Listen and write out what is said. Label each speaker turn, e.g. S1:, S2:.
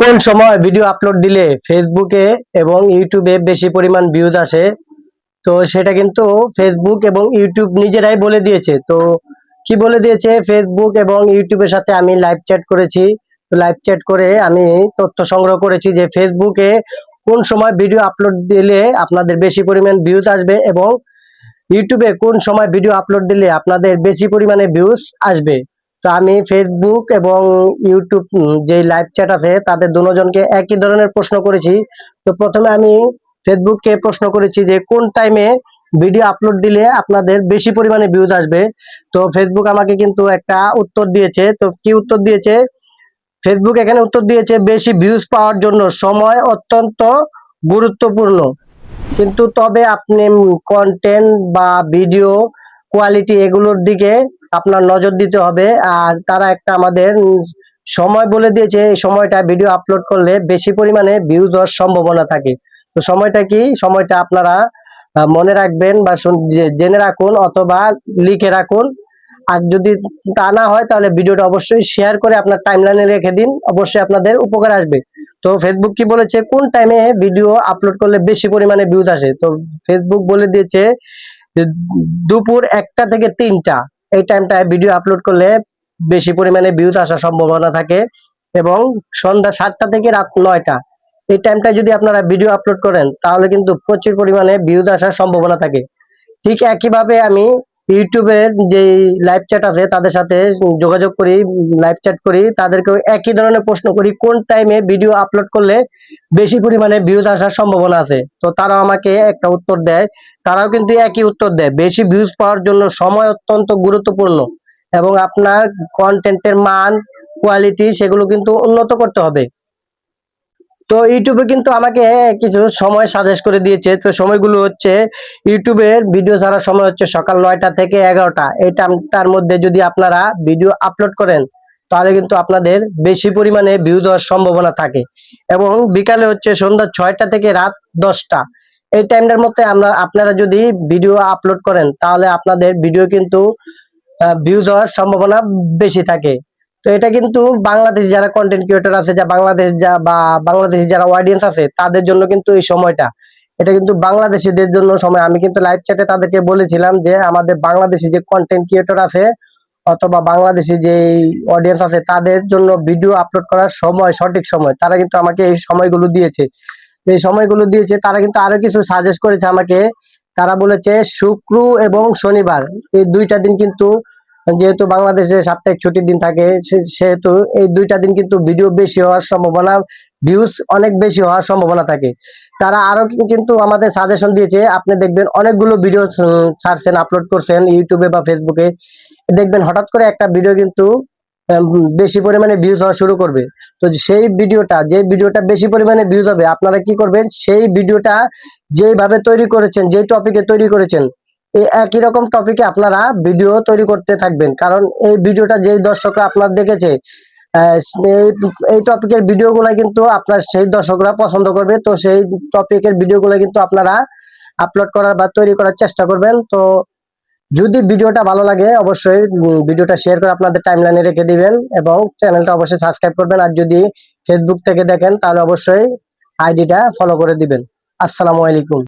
S1: কোন সময় video upload দিলে ফেসবুকে এবং ইউটিউবে বেশি পরিমাণ ভিউজ আসে? তো সেটা কিন্তু ফেসবুক এবং ইউটিউব নিজেরাই বলে দিয়েছে। তো কি বলে দিয়েছে? ফেসবুক এবং ইউটিউবের সাথে আমি লাইভ চ্যাট করেছি। লাইভ চ্যাট করে আমি তথ্য সংগ্রহ করেছি যে ফেসবুকে কোন সময় ভিডিও আপলোড দিলে আপনাদের বেশি পরিমাণ ভিউজ আসবে এবং ইউটিউবে কোন সময় ভিডিও আপলোড দিলে আপনাদের বেশি পরিমাণে ভিউজ আসবে। তো আমি ফেসবুক এবং ইউটিউব যে লাইভ চ্যাট আছে তাদের দুজনকে একই ধরনের প্রশ্ন করেছি। তো প্রথমে আমি ফেসবুককে প্রশ্ন করেছি যে কোন টাইমে ভিডিও আপলোড দিলে আপনাদের বেশি পরিমাণে ভিউজ আসবে। তো ফেসবুক আমাকে কিন্তু একটা উত্তর দিয়েছে। তো কি উত্তর দিয়েছে? ফেসবুক এখানে উত্তর দিয়েছে বেশি ভিউজ পাওয়ার জন্য সময় অত্যন্ত গুরুত্বপূর্ণ, কিন্তু তবে আপনি কন্টেন্ট বা ভিডিও কোয়ালিটি এগুলোর দিকে আপনার নজর দিতে হবে। আর তারা একটা আমাদের সময় বলে দিয়েছে, এই সময়টা ভিডিও আপলোড করলে বেশি পরিমাণে ভিউজ হওয়ার সম্ভাবনা থাকে। তো সময়টা কি? সময়টা আপনারা মনে রাখবেন বা জেনে রাখুন অথবা লিখে রাখুন। আর যদি তা না হয় তাহলে ভিডিওটা অবশ্যই শেয়ার করে আপনার টাইমলাইনে রেখে দিন, অবশ্যই আপনাদের উপকার আসবে। তো ফেসবুক কি বলেছে কোন টাইমে ভিডিও আপলোড করলে বেশি পরিমাণে ভিউজ আসে? তো ফেসবুক বলে দিয়েছে যে দুপুর 1টা থেকে 3টা এই টাইমটায় ভিডিও আপলোড করলে বেশি পরিমাণে ভিউজ আসার সম্ভাবনা থাকে, এবং সন্ধ্যা 7টা থেকে রাত 9টা এই টাইমটায় যদি আপনারা ভিডিও আপলোড করেন তাহলে কিন্তু প্রচুর পরিমাণে ভিউজ আসার সম্ভাবনা থাকে। ঠিক একইভাবে আমি ইউটিউবের যে লাইভ চ্যাট আছে তাদের সাথে যোগাযোগ করি, লাইভ চ্যাট করি, তাদেরকেও একই ধরনের প্রশ্ন করি কোন টাইমে ভিডিও আপলোড করলে বেশি পরিমাণে ভিউজ আসার সম্ভাবনা আছে। তো তারাও আমাকে একটা উত্তর দেয়, তারাও কিন্তু একই উত্তর দেয়, বেশি ভিউজ পাওয়ার জন্য সময় অত্যন্ত গুরুত্বপূর্ণ এবং আপনার কন্টেন্টের মান কোয়ালিটি সেগুলো কিন্তু উন্নত করতে হবে। তো ইউটিউবে কিন্তু আমাকে কিছু সময় সাজেস্ট করে দিয়েছে। তো সময়গুলো হচ্ছে ইউটিউবের ভিডিও ছাড়ার সময় হচ্ছে সকাল 9টা থেকে 11টা, এই টাইমটার মধ্যে যদি আপনারা ভিডিও আপলোড করেন তাহলে কিন্তু আপনাদের বেশি পরিমাণে ভিউ দেওয়ার সম্ভাবনা থাকে। এবং বিকালে হচ্ছে সন্ধ্যা 6টা থেকে রাত 10টা এই টাইমটার মধ্যে আপনারা যদি ভিডিও আপলোড করেন তাহলে আপনাদের ভিডিও কিন্তু ভিউজ হওয়ার সম্ভাবনা বেশি থাকে। তো এটা কিন্তু বাংলাদেশ যারা কন্টেন্ট ক্রিয়েটর আছে, যা বাংলাদেশ যা বা বাংলাদেশি যারা অডিয়েন্স আছে তাদের জন্য কিন্তু এই সময়টা, এটা কিন্তু বাংলাদেশিদের জন্য সময়। আমি কিন্তু লাইভ চ্যাটে তাদেরকে বলেছিলাম যে আমাদের বাংলাদেশি যে কন্টেন্ট ক্রিয়েটর আছে অথবা বাংলাদেশি যে অডিয়েন্স আছে তাদের জন্য ভিডিও আপলোড করার সময়, সঠিক সময়, তারা কিন্তু আমাকে এই সময়গুলো দিয়েছে। এই সময়গুলো দিয়েছে, তারা কিন্তু আরো কিছু সাজেস্ট করেছে আমাকে। তারা বলেছে শুক্র এবং শনিবার এই দুইটা দিন কিন্তু, যেহেতু বাংলাদেশে সাপ্তাহিক ছুটির দিন থাকে, সেহেতু এই দুইটা দিন কিন্তু ভিডিও বেশি হওয়ার সম্ভাবনা, ভিউজ অনেক বেশি হওয়ার সম্ভাবনা থাকে। তারা আরো কিন্তু আমাদের সাজেশন দিয়েছে, আপনি দেখবেন অনেকগুলো ভিডিও ছাড়ছেন, আপলোড করছেন ইউটিউবে বা ফেসবুকে, দেখবেন হঠাৎ করে একটা ভিডিও কিন্তু বেশি পরিমাণে ভিউজ হওয়া শুরু করবে। তো সেই ভিডিওটা, যে ভিডিওটা বেশি পরিমাণে ভিউজ হবে, আপনারা কি করবেন, সেই ভিডিওটা যেভাবে তৈরি করেছেন, যে টপিকে তৈরি করেছেন, এই একই রকম টপিকে আপনারা ভিডিও তৈরি করতে থাকবেন। কারণ এই ভিডিওটা যেই দর্শকরা আপনার দেখেছে, আহ, এই এই টপিকের ভিডিওগুলো কিন্তু আপনার সেই দর্শকরা পছন্দ করবে। তো সেই টপিকের ভিডিওগুলো কিন্তু আপনারা আপলোড করার বা তৈরি করার চেষ্টা করবেন। তো যদি ভিডিওটা ভালো লাগে অবশ্যই ভিডিওটা শেয়ার করে আপনাদের টাইমলাইনে রেখে দিবেন এবং চ্যানেলটা অবশ্যই সাবস্ক্রাইব করবেন। আর যদি ফেসবুক থেকে দেখেন তাহলে অবশ্যই আইডিটা ফলো করে দিবেন। আসসালামু আলাইকুম।